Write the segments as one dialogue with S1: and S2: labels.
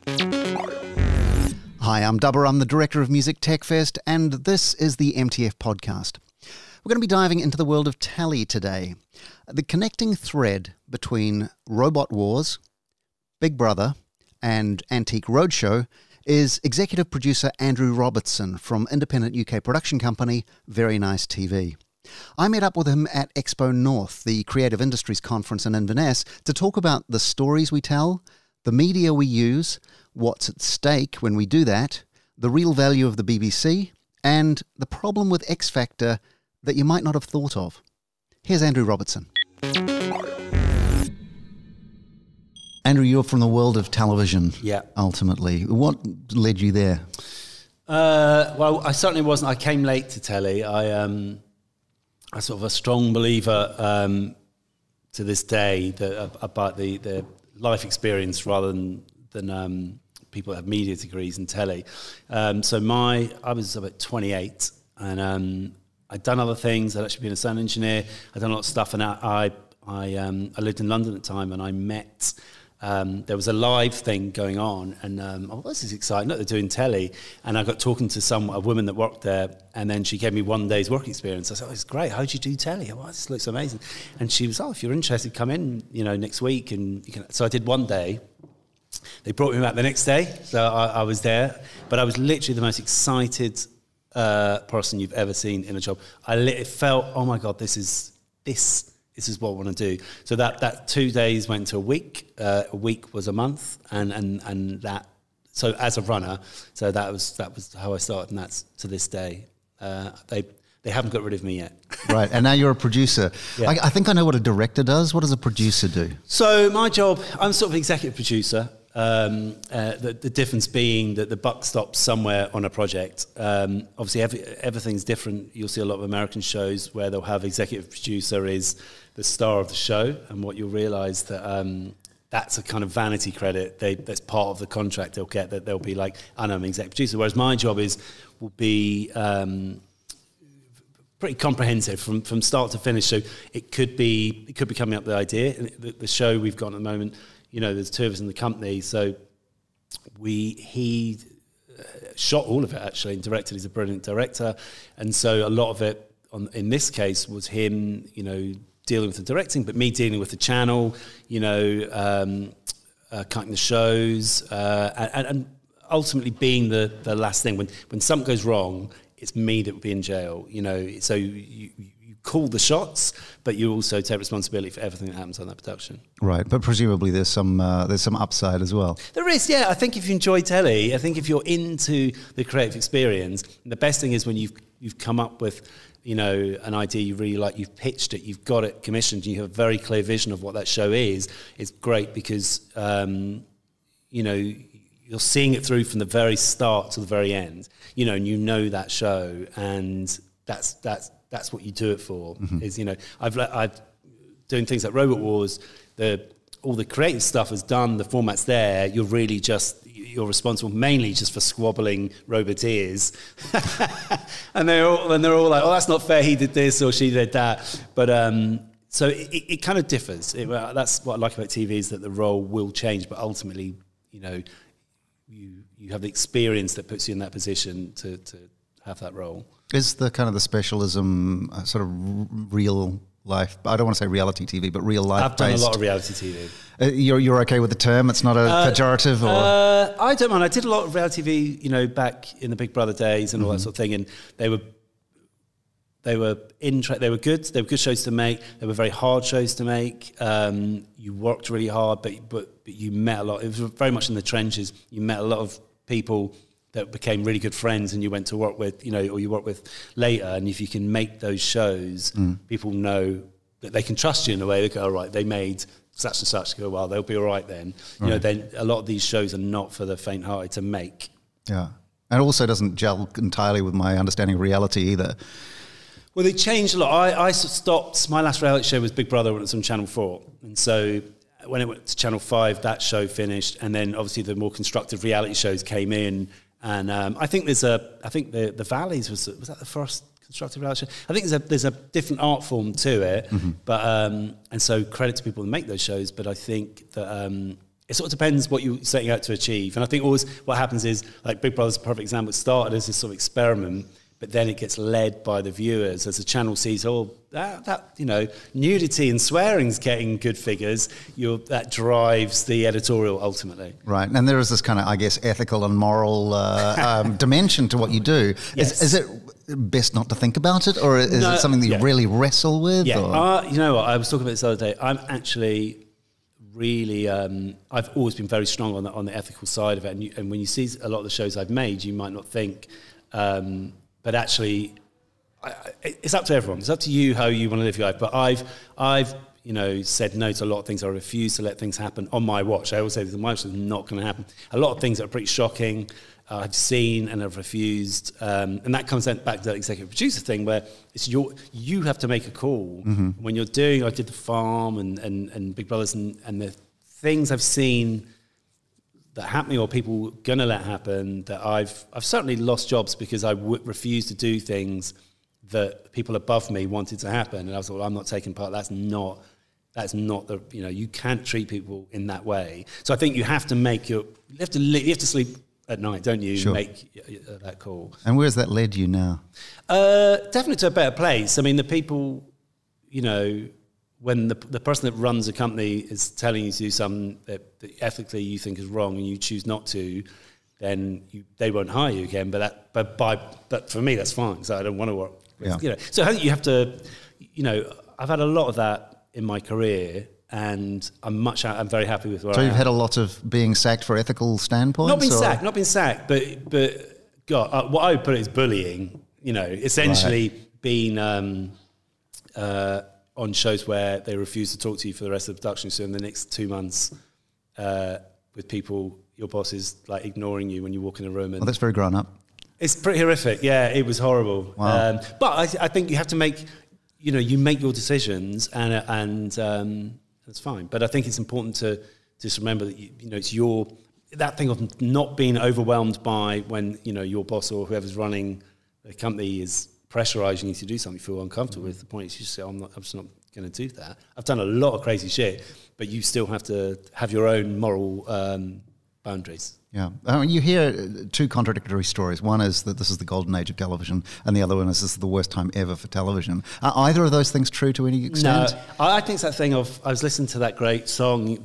S1: Hi, I'm Dubber. I'm the Director of Music Techfest, and this is the MTF podcast. We're going to be diving into the world of tally today. The connecting thread between Robot Wars, Big Brother, and Antique Roadshow is executive producer Andrew Robertson from independent UK production company Very Nice TV. I met up with him at Expo North, the creative industries conference in Inverness, to talk about the stories we tell, the media we use, what's at stake when we do that, the real value of the BBC, and the problem with X Factor that you might not have thought of. Here's Andrew Robertson. Andrew, you're from the world of television, ultimately. What led you there?
S2: Well, I certainly wasn't. I came late to telly. I'm sort of a strong believer to this day about the life experience rather than people that have media degrees in telly. So I was about 28, and I'd done other things. I'd actually been a sound engineer. I'd done a lot of stuff, and I lived in London at the time, and I met. There was a live thing going on, and this is exciting. Look, they're doing telly, and I got talking to a woman that worked there, and then she gave me one day's work experience. I said, it's great. How'd you do telly? This looks amazing. And she was, if you're interested, come in, next week. And you can. So I did one day. They brought me back the next day, so I was there. But I was literally the most excited person you've ever seen in a job. It felt, oh my God, this is what I want to do. So that 2 days went to a week. A week was a month, and that. So as a runner, so that was how I started, and that's to this day. They haven't got rid of me yet.
S1: Right, and now you're a producer.
S2: Yeah.
S1: I think I know what a director does. What does a producer do?
S2: So my job, I'm sort of executive producer. The difference being that the buck stops somewhere on a project. Obviously, everything's different. You'll see a lot of American shows where they'll have executive producer is the star of the show, and what you'll realise that that's a kind of vanity credit. That's part of the contract they'll get. That they'll be like, I know I'm executive producer. Whereas my job will be pretty comprehensive from start to finish. So it could be coming up with the idea. The show we've got at the moment. There's two of us in the company, so he shot all of it actually and directed. He's a brilliant director, and so a lot of it in this case was him, dealing with the directing, but me dealing with the channel, cutting the shows, and ultimately being the last thing when something goes wrong. It's me that would be in jail, So you call the shots, but you also take responsibility for everything that happens on that production. Right,
S1: but presumably there's some upside as well.
S2: There is, yeah. I think if you enjoy telly, I think if you're into the creative experience, the best thing is when you've come up with, an idea you really like, you've pitched it, you've got it commissioned, you have a very clear vision of what that show is. It's great because, you're seeing it through from the very start to the very end, and that show, and that's what you do it for. Mm-hmm. Is I've doing things like Robot Wars. All the creative stuff is done. The format's there. You're responsible mainly just for squabbling robot ears, and they're all like, oh, that's not fair. He did this or she did that. But so it kind of differs. That's what I like about TV is that the role will change, but ultimately, you have the experience that puts you in that position to have that role.
S1: Is the kind of the specialism sort of real life? I don't want to say reality TV, but real life.
S2: I've done a lot of reality TV.
S1: You're okay with the term? It's not a pejorative, or
S2: I don't mind. I did a lot of reality TV, back in the Big Brother days and all that sort of thing, and they were good. They were good shows to make. They were very hard shows to make. You worked really hard, but you met a lot. It was very much in the trenches. You met a lot of people that became really good friends, and you went to work with, or you work with later. And if you can make those shows, people know that they can trust you in a way. They go, all right, they made such and such. Go, well, they'll be all right then. Right. Then a lot of these shows are not for the faint-hearted to make. Yeah,
S1: and it also doesn't gel entirely with my understanding of reality either.
S2: Well, they changed a lot. I stopped. My last reality show was Big Brother when it was on Channel 4, and so when it went to Channel 5, that show finished, and then obviously the more constructive reality shows came in. And I think the Valleys was that the first constructive reality show? I think there's a different art form to it, but and so credit to people that make those shows. But I think that it sort of depends what you're setting out to achieve. And I think always what happens is, like Big Brother's a perfect example, it started as this sort of experiment, but then it gets led by the viewers as the channel sees, that nudity and swearing's getting good figures. That drives the editorial ultimately.
S1: Right, and there is this kind of, I guess, ethical and moral dimension to what you do.
S2: Yes.
S1: Is it best not to think about it, or is it something that you really wrestle with?
S2: Yeah, you know what? I was talking about this the other day. I'm actually really, I've always been very strong on the ethical side of it. And when you see a lot of the shows I've made, you might not think, but actually, it's up to everyone. It's up to you how you want to live your life. But I've said no to a lot of things. I refuse to let things happen on my watch. I always say this, my watch is not going to happen. A lot of things that are pretty shocking I've seen and I've refused. And that comes back to that executive producer thing where it's you have to make a call. When you're doing, I did The Farm and Big Brothers and the things I've seen that happening or people going to let happen, that I've certainly lost jobs because I refused to do things that people above me wanted to happen. And I was like, well, I'm not taking part. That's not the, you can't treat people in that way. So I think you have to you have to sleep at night, don't you?
S1: Sure.
S2: Make that call.
S1: And where's that led you now?
S2: Definitely to a better place. I mean, the people, when the person that runs a company is telling you to do something that ethically you think is wrong and you choose not to, then they won't hire you again. But for me, that's fine. So I don't want to work.
S1: Yeah.
S2: So I think you have to, I've had a lot of that in my career, and I'm very happy with where I am.
S1: So you've had a lot of being sacked for ethical standpoints?
S2: Not been sacked, but God, what I would put it is bullying. Essentially being on shows where they refuse to talk to you for the rest of the production. So in the next 2 months, with people, your boss is like ignoring you when you walk in a room. And
S1: that's very grown up.
S2: It's pretty horrific. Yeah, it was horrible.
S1: Wow.
S2: But I think you have to make, you make your decisions, and that's fine. But I think it's important to just remember that it's that thing of not being overwhelmed by when your boss or whoever's running the company is pressurizing you to do something you feel uncomfortable with. The point is you just say, I'm just not going to do that. I've done a lot of crazy shit, but you still have to have your own moral boundaries.
S1: Yeah. You hear two contradictory stories. One is that this is the golden age of television, and the other one is this is the worst time ever for television. Are either of those things true to any extent?
S2: No, I think it's that thing of, I was listening to that great song,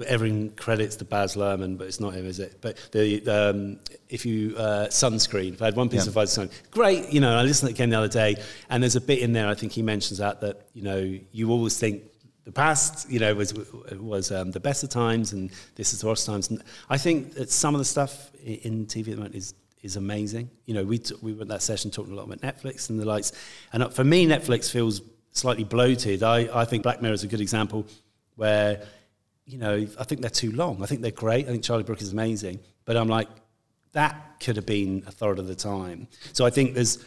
S2: everyone credits to Baz Luhrmann, but it's not him, is it? But Sunscreen, if I had one piece of advice, great, I listened to it again the other day, and there's a bit in there, I think he mentions that you always think, the past, was the best of times, and this is the worst times. And I think that some of the stuff in TV at the moment is amazing. We went that session talking a lot about Netflix and the likes. And for me, Netflix feels slightly bloated. I think Black Mirror is a good example where, I think they're too long. I think they're great. I think Charlie Brooker is amazing. But I'm like, that could have been a third of the time. So I think there's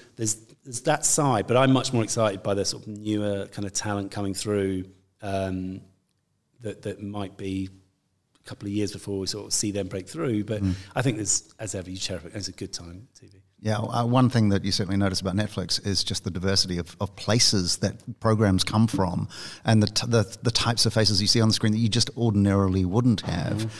S2: that side, but I'm much more excited by the sort of newer kind of talent coming through. That might be a couple of years before we sort of see them break through. But I think there's, as ever, you share it. It's a good time, TV.
S1: Yeah, one thing that you certainly notice about Netflix is just the diversity of places that programs come from, and the types of faces you see on the screen that you just ordinarily wouldn't have.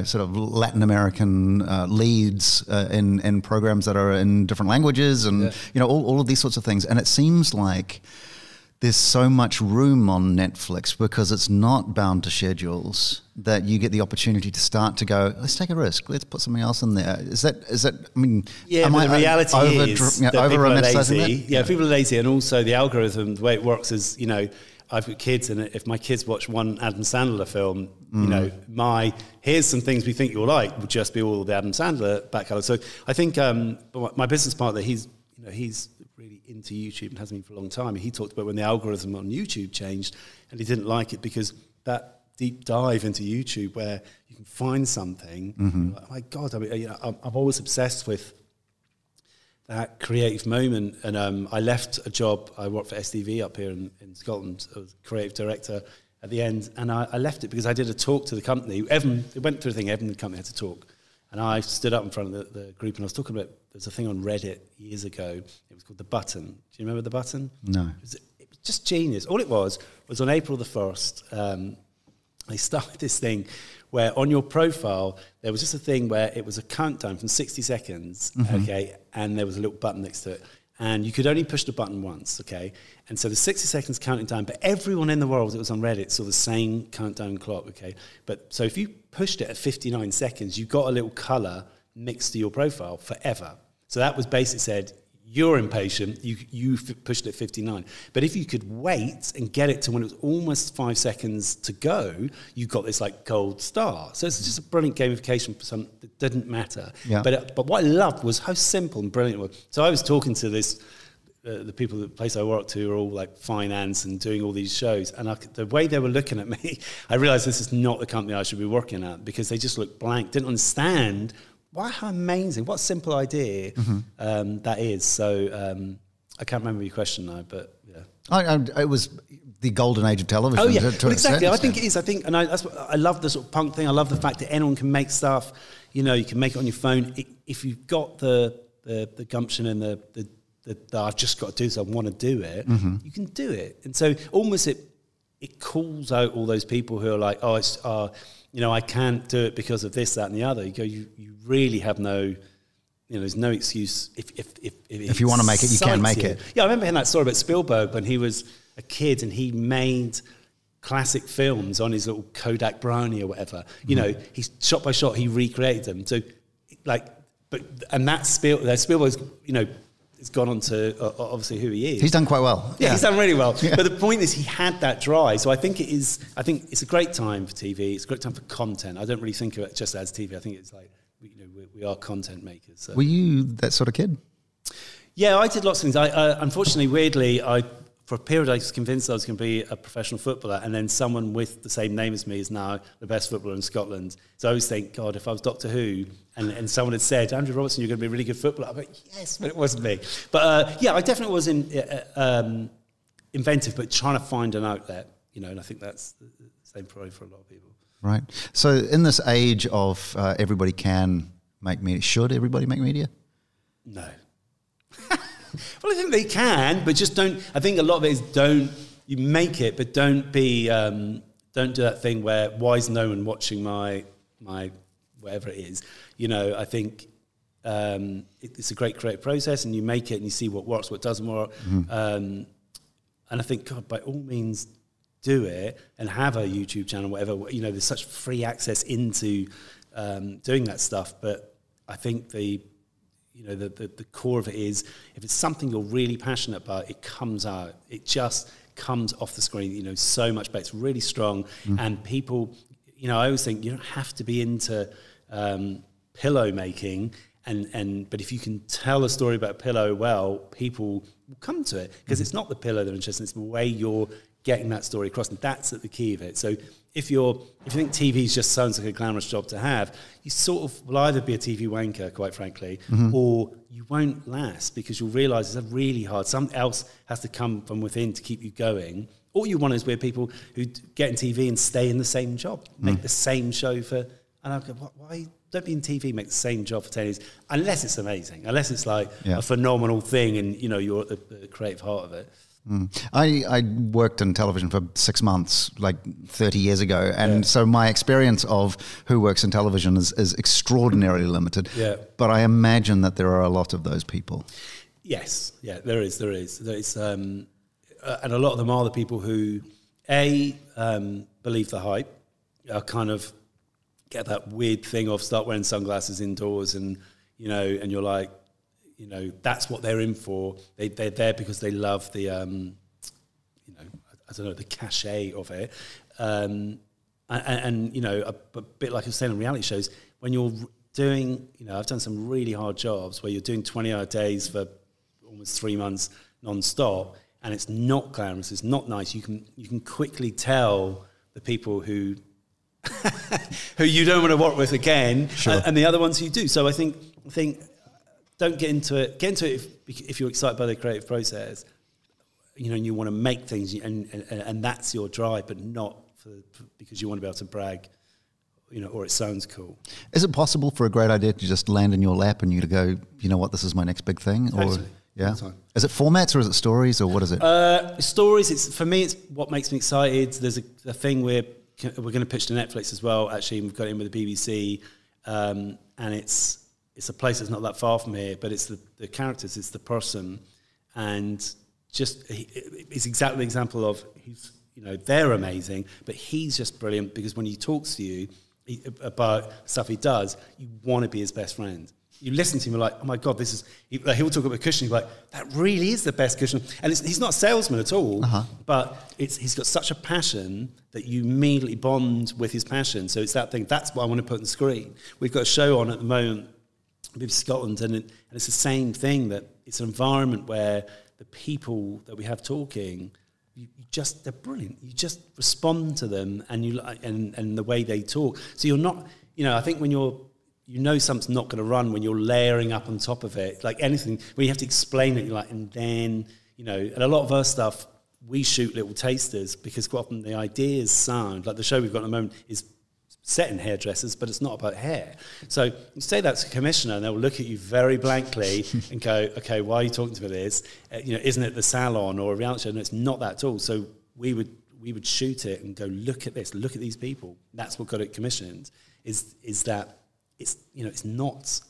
S1: Sort of Latin American leads in programs that are in different languages, and all of these sorts of things. And it seems like there's so much room on Netflix because it's not bound to schedules that you get the opportunity to start to go, let's take a risk, let's put something else in there. Is that I mean,
S2: yeah, but the reality is that people are lazy.
S1: Yeah,
S2: people are lazy, and also the algorithm, the way it works is, I've got kids, and if my kids watch one Adam Sandler film, here's some things we think you'll like will just be all the Adam Sandler back color. So I think my business partner, he's really into YouTube and hasn't been for a long time. He talked about when the algorithm on YouTube changed, and he didn't like it because that deep dive into YouTube where you can find something. Oh my God, I mean, I'm always obsessed with that creative moment. And I left a job. I worked for STV up here in Scotland. I was creative director at the end, and I left it because I did a talk to the company. It went through a thing. Everyone in the company had to talk. And I stood up in front of the group, and I was talking about, there's a thing on Reddit years ago. It was called The Button. Do you remember The Button?
S1: No.
S2: It was just genius. All it was on April the 1st, they started this thing where on your profile, there was just a thing where it was a countdown from 60 seconds, okay, and there was a little button next to it. And you could only push the button once, okay? And so the 60 seconds counting down, but everyone in the world that was on Reddit saw the same countdown clock, okay? But so if you pushed it at 59 seconds, you got a little colour mixed to your profile forever. So that was basically said, you're impatient, you pushed it at 59. But if you could wait and get it to when it was almost 5 seconds to go, you got this like gold star. So it's just a brilliant gamification for something that didn't matter.
S1: Yeah.
S2: But what I loved was how simple and brilliant it was. So I was talking to this, the people, the place I work to are all like finance and doing all these shows. And the way they were looking at me, I realized this is not the company I should be working at, because they just looked blank, didn't understand how amazing, what a simple idea that is. So I can't remember your question now, but yeah.
S1: It was the golden age of television.
S2: Oh yeah,
S1: well,
S2: exactly. I think it is. I think, and that's what I love, the sort of punk thing. I love the fact that anyone can make stuff. You know, you can make it on your phone. If you've got the gumption and the I've just got to do this, I want to do it, you can do it. And so almost it calls out all those people who are like, you know, I can't do it because of this, that, and the other. You go, you really have no, you know, there's no excuse if
S1: you want to make it, you can make it.
S2: Yeah, I remember hearing that story about Spielberg when he was a kid and he made classic films on his little Kodak Brownie or whatever. You know, he's shot by shot, he recreated them. So, like, and that's Spielberg's, you know, has gone on to obviously who he is.
S1: He's done quite well.
S2: Yeah, he's done really well. Yeah. But the point is, he had that drive. So I think it's a great time for TV. It's a great time for content. I don't really think of it just as TV. I think it's like, you know, we are content makers. So.
S1: Were you that sort of kid?
S2: Yeah, I did lots of things. Unfortunately, weirdly, for a period, I was convinced I was going to be a professional footballer, and then someone with the same name as me is now the best footballer in Scotland. So I always think, God, if I was Doctor Who, and someone had said, Andrew Robertson, you're going to be a really good footballer, I'd be like, yes, but it wasn't me. But yeah, I definitely was inventive, but trying to find an outlet, you know, and I think that's the same probably for a lot of people.
S1: Right. So in this age of everybody can make media, should everybody make media?
S2: No. Well, I think they can, but just don't. I think a lot of it is you make it, but don't do that thing where why is no one watching my whatever it is. You know, I think it's a great creative process, and you make it and you see what works, what doesn't work. And I think, God, by all means, do it and have a YouTube channel, whatever. You know, there's such free access into doing that stuff, but I think the core of it is, if it's something you're really passionate about, it comes out. It just comes off the screen, you know, so much better. It's really strong. And people, you know, I always think you don't have to be into pillow making, but if you can tell a story about a pillow well, people will come to it, because it's not the pillow they're interested in, it's the way you're getting that story across, and that's at the key of it. So if you think TV just sounds like a glamorous job to have, you sort of will either be a TV wanker, quite frankly, or you won't last, because you'll realise it's really hard. Something else has to come from within to keep you going. All you want is where people who get in TV and stay in the same job, make the same show for, and I go, why don't be in TV, make the same job for 10 years, unless it's amazing, unless it's like a phenomenal thing and, you know, you're at the creative heart of it.
S1: I worked in television for 6 months, like 30 years ago, and so my experience of who works in television is extraordinarily limited. Yeah. But I imagine that there are a lot of those people.
S2: Yes, yeah, there is. And a lot of them are the people who believe the hype, kind of get that weird thing of start wearing sunglasses indoors, and you know, and you're like, you know, that's what they're in for. They're there because they love the, you know, I don't know, the cachet of it. And you know, a bit like I was saying on reality shows, when you're doing, you know, I've done some really hard jobs where you're doing 20-hour days for almost 3 months non-stop, and it's not glamorous, it's not nice. You can quickly tell the people who who you don't want to work with again, and the other ones who do. So I think don't get into it. Get into it if you're excited by the creative process, you know, and you want to make things, and that's your drive, but not because you want to be able to brag, you know, or it sounds cool. Is
S1: it possible for a great idea to just land in your lap and you to go, you know what, this is my next big thing?
S2: Totally.
S1: Or yeah, is it formats or is it stories or what is it?
S2: Stories. For me, it's what makes me excited. There's a thing where we're going to pitch to Netflix as well. Actually, we've got it in with the BBC, and it's a place that's not that far from here, but it's the characters, it's the person, and it's exactly the example of they're amazing, but he's just brilliant because when he talks to you about stuff he does, you want to be his best friend. You listen to him, you're like, oh my God, this is... He'll talk about cushion, you're like, that really is the best cushion. And he's not a salesman at all, but he's got such a passion that you immediately bond with his passion. So it's that thing, that's what I want to put on the screen. We've got a show on at the moment, BBC Scotland, and it's the same thing, that it's an environment where the people that we have talking... they're brilliant. You just respond to them, and the way they talk. So you're not, I think when something's not going to run when you're layering up on top of it, like anything, when you have to explain it, you're like, and then, and a lot of our stuff, we shoot little tasters because quite often the ideas sound, like the show we've got at the moment is set in hairdressers, but it's not about hair. So you say that to a commissioner and they'll look at you very blankly and go, okay, why are you talking to me this? Isn't it the salon or a reality show? And it's not that at all. So we would shoot it and go, look at this, look at these people. That's what got it commissioned, is that it's not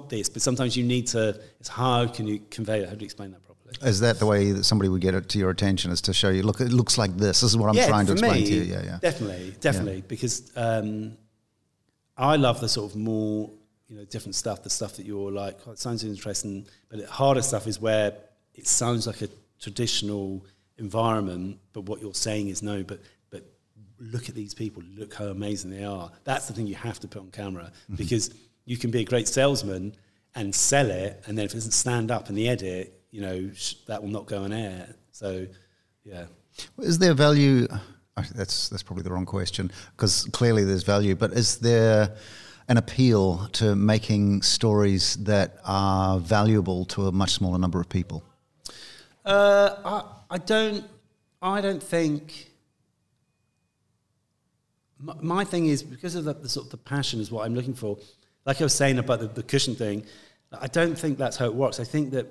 S2: this, but sometimes you need to, it's how can you convey it? How do you explain that properly?
S1: Is that the way that somebody would get it to your attention, is to show you, look, it looks like this. This is what I'm trying to explain to you. Yeah.
S2: Definitely. Because I love the sort of more, different stuff, the stuff that you're like, oh, it sounds interesting, but the harder stuff is where it sounds like a traditional environment, but what you're saying is no, but look at these people, look how amazing they are. That's the thing you have to put on camera, because you can be a great salesman and sell it, and then if it doesn't stand up in the edit, that will not go on air. So, yeah.
S1: Is there value? That's probably the wrong question, because clearly there's value, but is there an appeal to making stories that are valuable to a much smaller number of people?
S2: I don't think... My thing is, because of the sort of the passion is what I'm looking for. Like I was saying about the cushion thing, I don't think that's how it works. I think that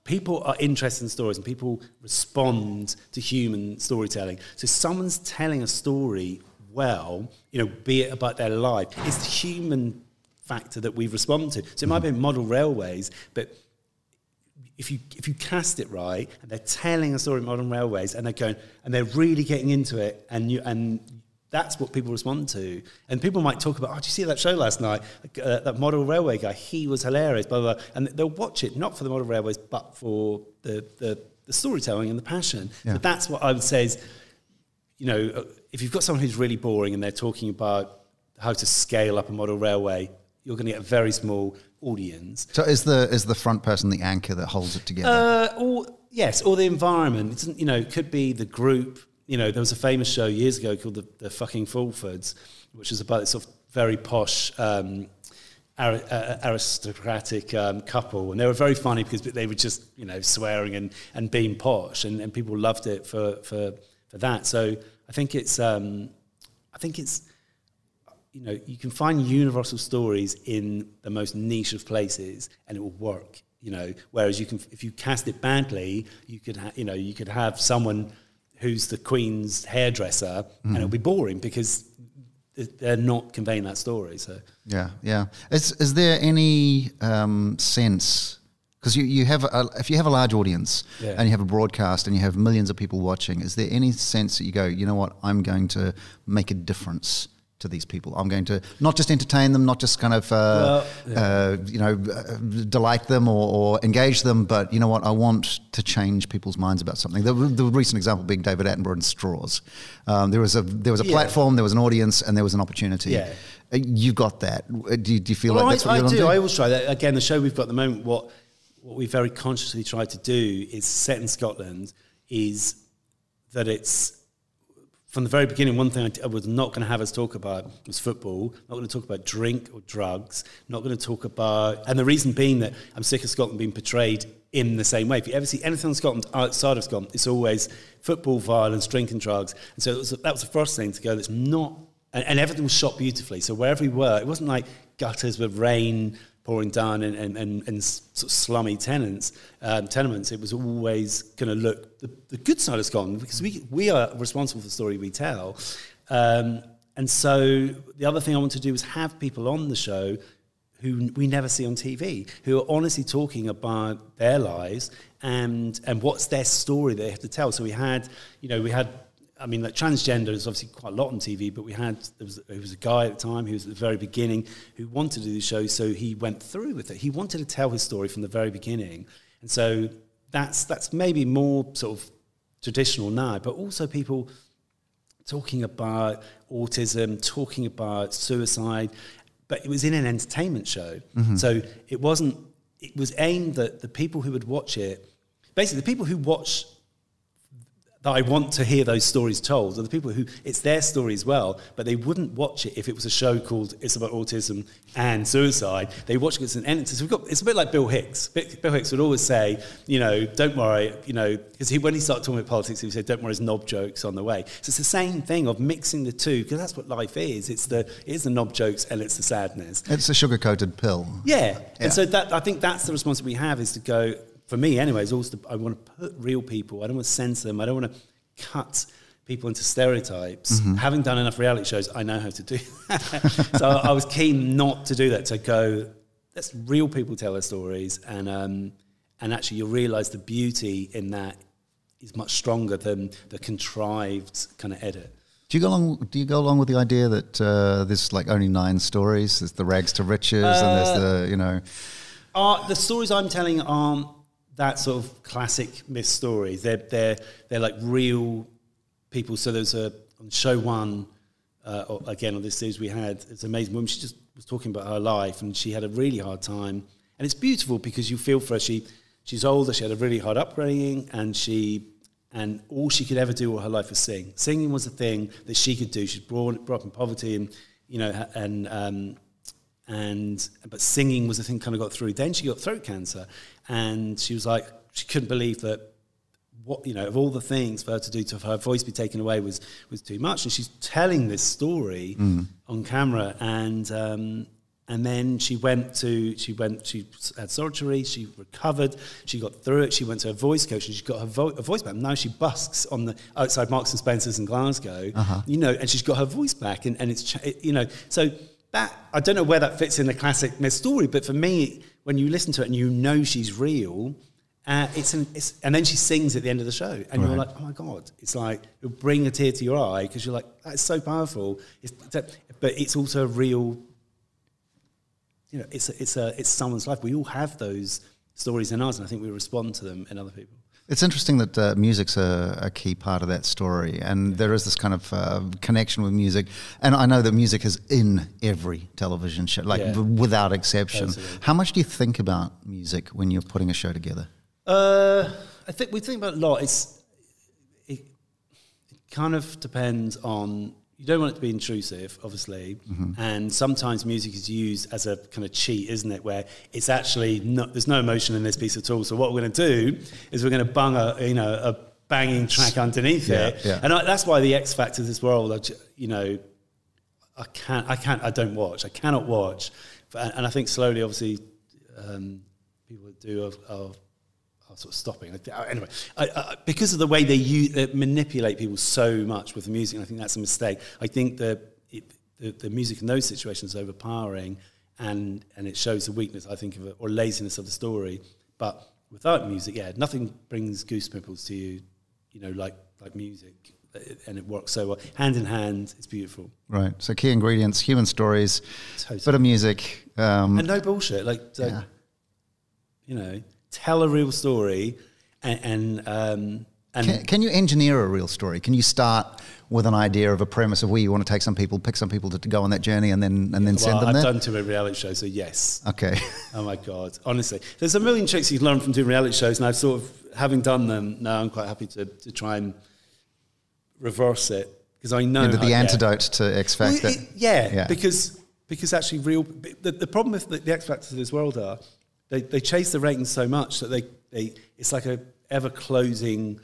S2: people are interested in stories and people respond to human storytelling. So someone's telling a story well, be it about their life, it's the human factor that we respond to. So it might be model railways, but if you cast it right and they're telling a story of modern railways and they're going and they're really getting into it, and that's what people respond to. And people might talk about, did you see that show last night? That model railway guy, he was hilarious, blah, blah, blah. And they'll watch it not for the model railways, but for the storytelling and the passion. Yeah. So that's what I would say is, if you've got someone who's really boring and they're talking about how to scale up a model railway, you're going to get a very small audience. So is the front person the anchor that holds it together? Or the environment. It could be the group. There was a famous show years ago called the Fucking Fulfords, which was about this sort of very posh aristocratic couple, and they were very funny because they were just swearing and being posh, and people loved it for that. So I think it's you can find universal stories in the most niche of places, and it will work. Whereas if you cast it badly, you could have someone who's the Queen's hairdresser, and it'll be boring because they're not conveying that story. So yeah. Is there any sense? Because you have if you have a large audience and you have a broadcast and you have millions of people watching, is there any sense that you go, you know what, I'm going to make a difference to these people? I'm going to not just entertain them, not just kind of delight them or engage them, but you know what, I want to change people's minds about something. The recent example being David Attenborough and straws. There was a platform, there was an audience, and there was an opportunity. Yeah. You've got that. Do you feel like that's what you're doing? I always try that. Again, the show we've got at the moment, what we very consciously try to do is set in Scotland, is that it's, from the very beginning, one thing I was not going to have us talk about was football, not going to talk about drink or drugs, not going to talk about... And the reason being that I'm sick of Scotland being portrayed in the same way. If you ever see anything in Scotland outside of Scotland, it's always football, violence, drink and drugs. And so that was the first thing to go, that's not... And everything was shot beautifully. So wherever we were, it wasn't like gutters with rain pouring down and sort of slummy tenements. It was always going to look the good side has gone because we are responsible for the story we tell. And so the other thing I want to do is have people on the show who we never see on TV, who are honestly talking about their lives and what's their story they have to tell. So we had, I mean, like transgender is obviously quite a lot on TV, but there was a guy at the time who was at the very beginning who wanted to do the show, so he went through with it. He wanted to tell his story from the very beginning. And so that's maybe more sort of traditional now, but also people talking about autism, talking about suicide, but it was in an entertainment show. Mm-hmm. So it was aimed at the people who would watch it. Basically, the people who watch that I want to hear those stories told are the people who, it's their story as well, but they wouldn't watch it if it was a show called It's About Autism and Suicide. They watch it as an entity. So it's a bit like Bill Hicks. Bill Hicks would always say, don't worry, because when he started talking about politics, he would say, don't worry, there's knob jokes on the way. So it's the same thing of mixing the two, because that's what life is. It is the knob jokes and it's the sadness.
S1: It's a sugar-coated pill.
S2: Yeah. And so I think that's the responsibility we have, is to go, for me anyways, also I want to put real people. I don't want to censor them. I don't want to cut people into stereotypes. Mm-hmm. Having done enough reality shows, I know how to do that. So I was keen not to do that, to go, let's real people tell their stories, and actually you'll realise the beauty in that is much stronger than the contrived kind of edit.
S1: Do you go along with the idea that there's like only 9 stories? There's the rags to riches, and there's
S2: the stories I'm telling aren't that sort of classic myth stories. They're like real people. So there's on show 1, again on this series we had, it's an amazing woman. She just was talking about her life, and she had a really hard time. And it's beautiful because you feel for her. She's older. She had a really hard upbringing, and all she could ever do all her life was sing. Singing was a thing that she could do. She's brought up in poverty, but singing was the thing kind of got through. Then she got throat cancer, and she was like, she couldn't believe that of all the things for her to do, to her voice be taken away was too much. And she's telling this story on camera, and then she had surgery, she recovered, she got through it, she went to a voice coach, and she got her voice back. Now she busks on the outside Marks and Spencer's in Glasgow, and she's got her voice back, and it's so. That, I don't know where that fits in the classic myth story, but for me, when you listen to it and she's real, and then she sings at the end of the show, and you're like, oh my God, it's like, it'll bring a tear to your eye, because you're like, that's so powerful. But it's also a real, it's someone's life. We all have those stories in ours, and I think we respond to them in other people.
S1: It's interesting that music's a key part of that story, and there is this kind of connection with music. And I know that music is in every television show, without exception. Absolutely. How much do you think about music when you're putting a show together?
S2: I think we think about it a lot. It kind of depends on. You don't want it to be intrusive, obviously, and sometimes music is used as a kind of cheat, isn't it? Where it's actually there's no emotion in this piece at all. So what we're going to do is we're going to bung a banging track underneath it, and that's why the X Factor of this world, I cannot watch, and I think slowly, obviously, people that do are sort of stopping. Anyway, because of the way they manipulate people so much with the music, and I think that's a mistake. I think the music in those situations is overpowering, and it shows the weakness, I think, of it, or laziness of the story. But without music, nothing brings goosebumps to you, like music, and it works so well. Hand in hand, it's beautiful. Right.
S1: So key ingredients: human stories, bit of music,
S2: and no bullshit. Tell a real story, and
S1: can you engineer a real story? Can you start with an idea of a premise of where you want to take some people, pick some people to go on that journey, and then send them there?
S2: I've done 2 reality shows, so yes.
S1: Okay.
S2: Oh my God, honestly, there's a million tricks you can learn from doing reality shows, and I've sort of, having done them, now I'm quite happy to try and reverse it, because I know
S1: the antidote to X Factor.
S2: Because actually the problem with the X Factors of this world are, They chase the ratings so much that it's like a ever closing,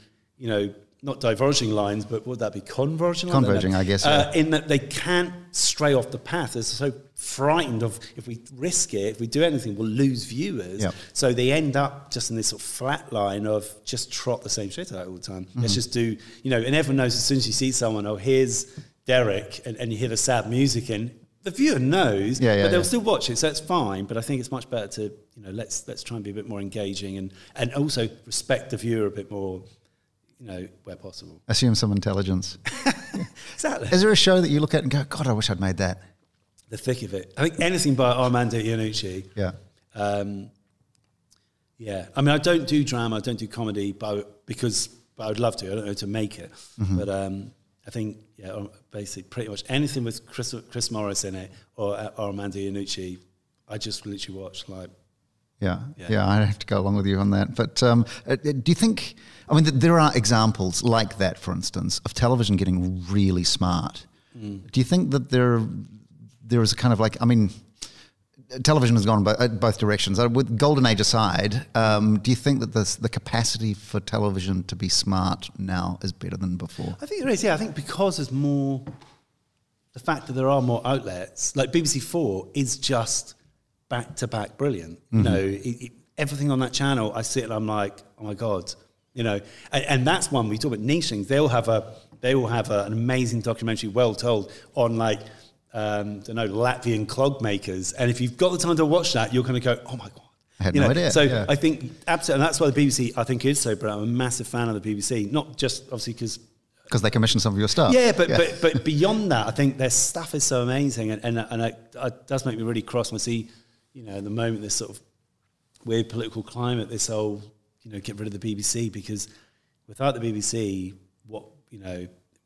S2: not diverging lines, but would that be converging?
S1: Converging, I guess. Yeah.
S2: In that they can't stray off the path. They're so frightened of, if we risk it, if we do anything, we'll lose viewers.
S1: Yep.
S2: So they end up just in this sort of flat line of just trot the same shit out all the time. Let's just do, and everyone knows as soon as you see someone, oh, here's Derek, and you hear the sad music, and the viewer knows, but they'll still watch it, so it's fine. But I think it's much better to, let's try and be a bit more engaging and also respect the viewer a bit more, where possible.
S1: Assume some intelligence.
S2: Exactly.
S1: Is there a show that you look at and go, God, I wish I'd made that?
S2: The thick of it. I think anything by Armando Iannucci.
S1: Yeah.
S2: Yeah. I mean, I don't do drama, I don't do comedy, but I would love to. I don't know to make it. But I think, basically pretty much anything with Chris Morris in it or Armando Iannucci, I just literally watch
S1: Yeah, I have to go along with you on that. But do you think, there are examples like that, for instance, of television getting really smart. Do you think that there is a kind of television has gone both directions. With Golden Age aside, do you think that the capacity for television to be smart now is better than before? I
S2: think there is, yeah. I think because there's more, the fact that there are more outlets, like BBC 4 is just back-to-back brilliant. Everything on that channel, I sit and I'm like, oh my God, and that's one, we talk about niche things, they will have an amazing documentary, well told, on Latvian clog makers, and if you've got the time to watch that, you're going to go, oh my God.
S1: I had no idea.
S2: So I think absolutely, and that's why the BBC I think is so brilliant. I'm a massive fan of the BBC, not just obviously because
S1: they commission some of your stuff.
S2: Yeah, but beyond that, I think their stuff is so amazing, and it does make me really cross when I see, at the moment this sort of weird political climate, this whole get rid of the BBC, because without the BBC, what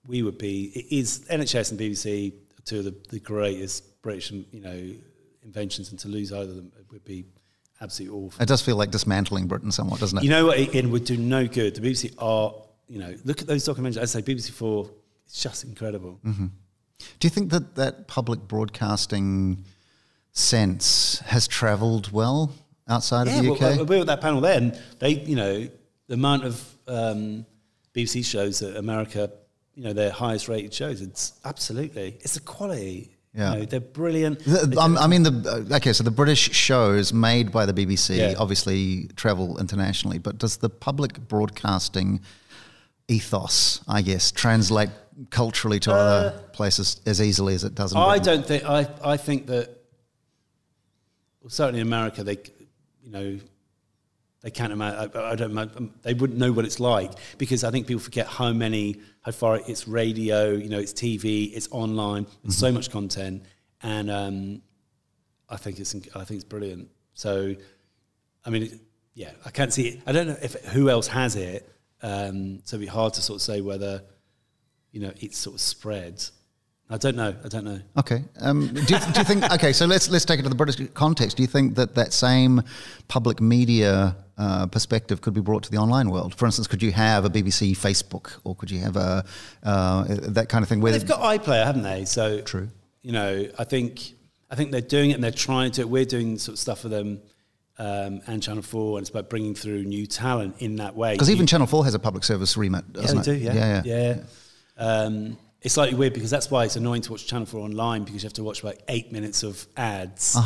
S2: we would be, it is NHS and BBC. Two of the greatest British, inventions, and to lose either of them would be absolutely awful.
S1: It does feel like dismantling Britain somewhat, doesn't it?
S2: You know what? It would do no good. The BBC are, look at those documentaries. I say BBC 4, it's just incredible.
S1: Mm-hmm. Do you think that public broadcasting sense has travelled well outside of the UK?
S2: Well, we were at that panel there, and they, the amount of BBC shows that America, their highest rated shows, it's the quality.
S1: Yeah.
S2: They're brilliant.
S1: So the British shows made by the BBC obviously travel internationally, but does the public broadcasting ethos, I guess, translate culturally to other places as easily as it does in Britain?
S2: I think that, well, certainly in America, they can't imagine. They wouldn't know what it's like, because I think people forget how far it's radio, it's TV, it's online, it's so much content, and I think it's brilliant. So, I can't see it. I don't know who else has it. So it'd be hard to sort of say whether it's sort of spread. I don't know.
S1: Okay. Do you think? Okay, so let's take it to the British context. Do you think that same public media perspective could be brought to the online world? For instance, could you have a BBC Facebook, or could you have that kind of thing? Where
S2: they've got iPlayer, haven't they? So
S1: true.
S2: I think they're doing it, and they're trying to. We're doing sort of stuff for them, and Channel 4, and it's about bringing through new talent in that way.
S1: Because even Channel 4 has a public service remit, doesn't it?
S2: They do. Yeah. It's slightly weird, because that's why it's annoying to watch Channel 4 online, because you have to watch about 8 minutes of ads,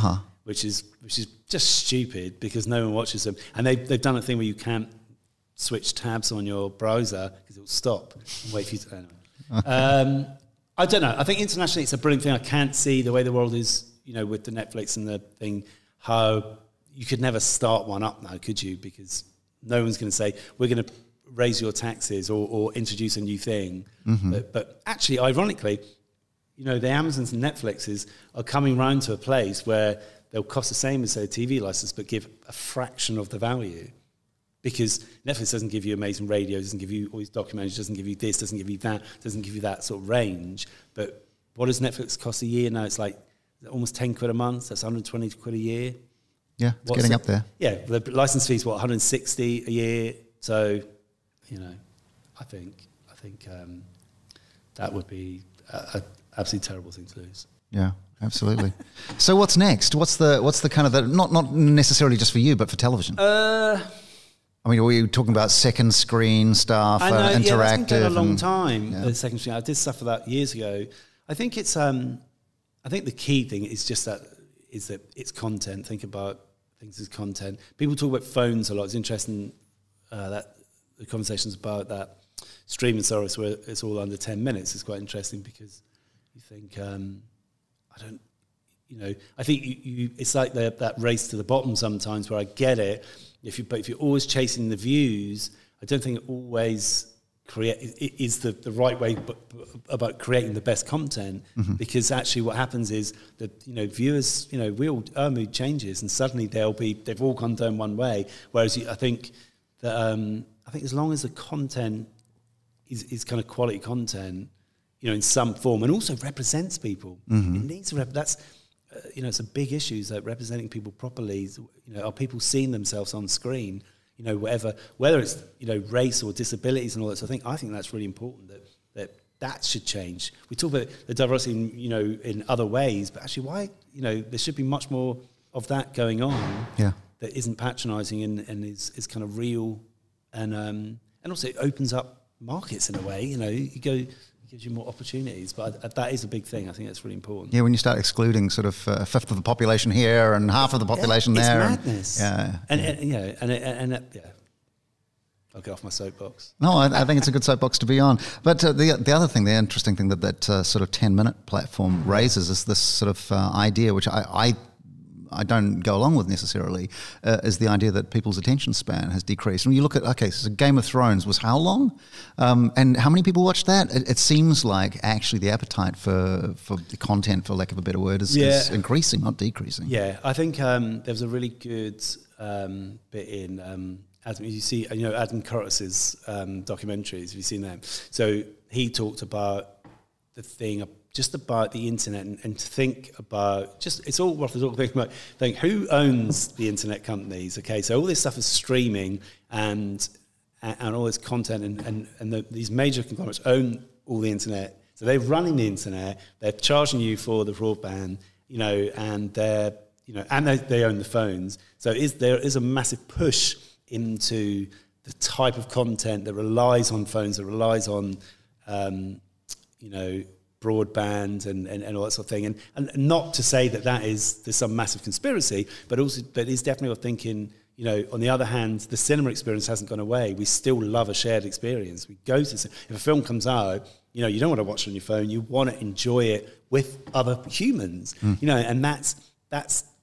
S2: which is just stupid, because no one watches them. And they've done a thing where you can't switch tabs on your browser because it will stop and wait for you to. Anyway. I don't know. I think internationally it's a brilliant thing. I can't see the way the world is, with the Netflix and the thing, how you could never start one up now, could you? Because no one's going to say, we're going to raise your taxes or introduce a new thing. But actually, ironically, the Amazons and Netflixes are coming round to a place where they'll cost the same as, say, a TV license, but give a fraction of the value. Because Netflix doesn't give you amazing radio, doesn't give you all these documentaries, doesn't give you this, doesn't give you that, doesn't give you that sort of range. But what does Netflix cost a year now? It's like almost 10 quid a month. That's 120 quid a year.
S1: Yeah, it's getting up there.
S2: Yeah, the license fee's 160 a year. So, I think that would be an absolutely terrible thing to lose.
S1: Yeah, absolutely. So what's next? What's the kind of not necessarily just for you, but for television? I mean, were you talking about second screen stuff,
S2: I know,
S1: interactive?
S2: Yeah, that's been going a long time. The second screen, I did stuff for that years ago. I think it's. I think the key thing is just that it's content. Think about things as content. People talk about phones a lot. It's interesting that the conversations about that streaming service where it's all under 10 minutes is quite interesting because you think I think you it's like that race to the bottom sometimes where I get it. But if you're always chasing the views, I don't think it always is the right way about creating the best content, because actually what happens is that viewers, our mood changes and suddenly they've all gone down one way, whereas I think as long as the content is kind of quality content, in some form, and also represents people, it needs to that's it's a big issue, is that representing people properly. Are people seeing themselves on screen? Whether it's race or disabilities and all that. So I think that's really important that should change. We talk about the diversity in other ways, but actually why there should be much more of that going on.
S1: Yeah.
S2: That isn't patronising and is kind of real, and also it opens up markets in a way. It gives you more opportunities, but that is a big thing. I think that's really important.
S1: Yeah, when you start excluding sort of a fifth of the population here and half of the population there,
S2: it's madness. And I'll get off my soapbox.
S1: No, I think it's a good soapbox to be on. But the other thing, the interesting thing that sort of 10-minute platform raises is this sort of idea, which I don't go along with necessarily, is the idea that people's attention span has decreased. When you look at, so Game of Thrones was how long? And how many people watched that? It seems like actually the appetite for the content, for lack of a better word, is increasing, not decreasing.
S2: Yeah, I think there was a really good bit in Adam. You see, Adam Curtis's documentaries. Have you seen them? So he talked about the thing just about the internet and to think about it's all worth thinking about. Think who owns the internet companies? Okay, so all this stuff is streaming and all this content and these major conglomerates own all the internet. So they're running the internet. They're charging you for the broadband, and they're and they own the phones. So there is a massive push into the type of content that relies on phones, that relies on broadband and all that sort of thing, and not to say there's some massive conspiracy, but it's definitely worth thinking. On the other hand, the cinema experience hasn't gone away. We still love a shared experience. We go to if a film comes out, you don't want to watch it on your phone. You want to enjoy it with other humans. And that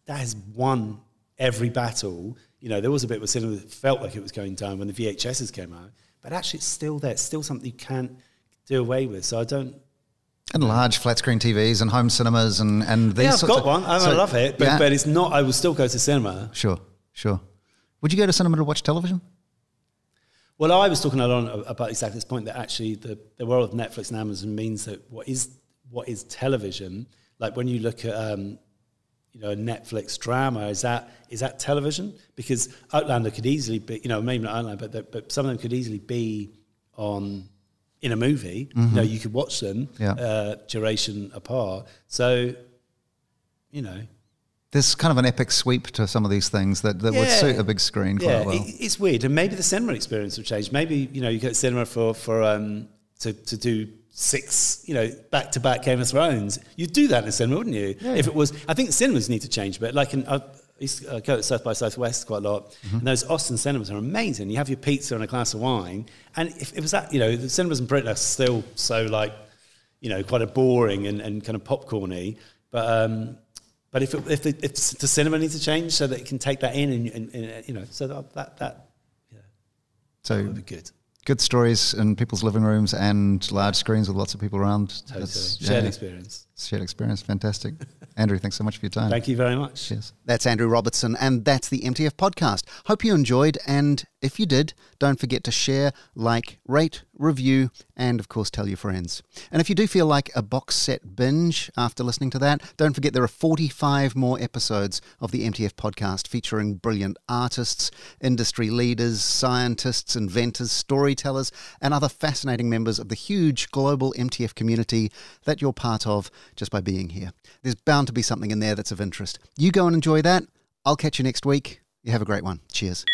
S2: has won every battle. There was a bit of a cinema that felt like it was going down when the VHSs came out, but actually it's still there. It's still something you can't do away with. So I don't.
S1: And large flat screen TVs and home cinemas and these
S2: I've got one. I love it, but it's not. I will still go to cinema.
S1: Sure. Would you go to cinema to watch television?
S2: Well, I was talking a lot about exactly this point, that actually the world of Netflix and Amazon means that what is television, like when you look at a Netflix drama, is that television? Because Outlander could easily be, maybe not Outlander, but some of them could easily be on. In a movie, you could watch them duration apart. So,
S1: there's kind of an epic sweep to some of these things that would suit a big screen quite well.
S2: It's weird, and maybe the cinema experience will change. Maybe you go to cinema for to do 6 back-to-back Game of Thrones. You'd do that in a cinema, wouldn't you? Yeah. If it was, I think cinemas need to change, but like I used to go to South by Southwest quite a lot, and those Austin cinemas are amazing. You have your pizza and a glass of wine, and if it was that, the cinemas in Britain are still so quite a boring and kind of popcorny, but if the cinema needs to change so that it can take that in, and so that would be good.
S1: Good stories in people's living rooms and large screens with lots of people around.
S2: Totally. Shared experience.
S1: Shared experience. Fantastic. Andrew, thanks so much for your time.
S2: Thank you very much.
S1: Cheers.
S3: That's Andrew Robertson, and that's the MTF podcast. Hope you enjoyed, and if you did, don't forget to share, like, rate, review, and of course tell your friends. And if you do feel like a box set binge after listening to that, don't forget there are 45 more episodes of the MTF podcast featuring brilliant artists, industry leaders, scientists, inventors, storytellers, and other fascinating members of the huge global MTF community that you're part of just by being here. There's bound to be something in there that's of interest. You go and enjoy that. I'll catch you next week. You have a great one. Cheers.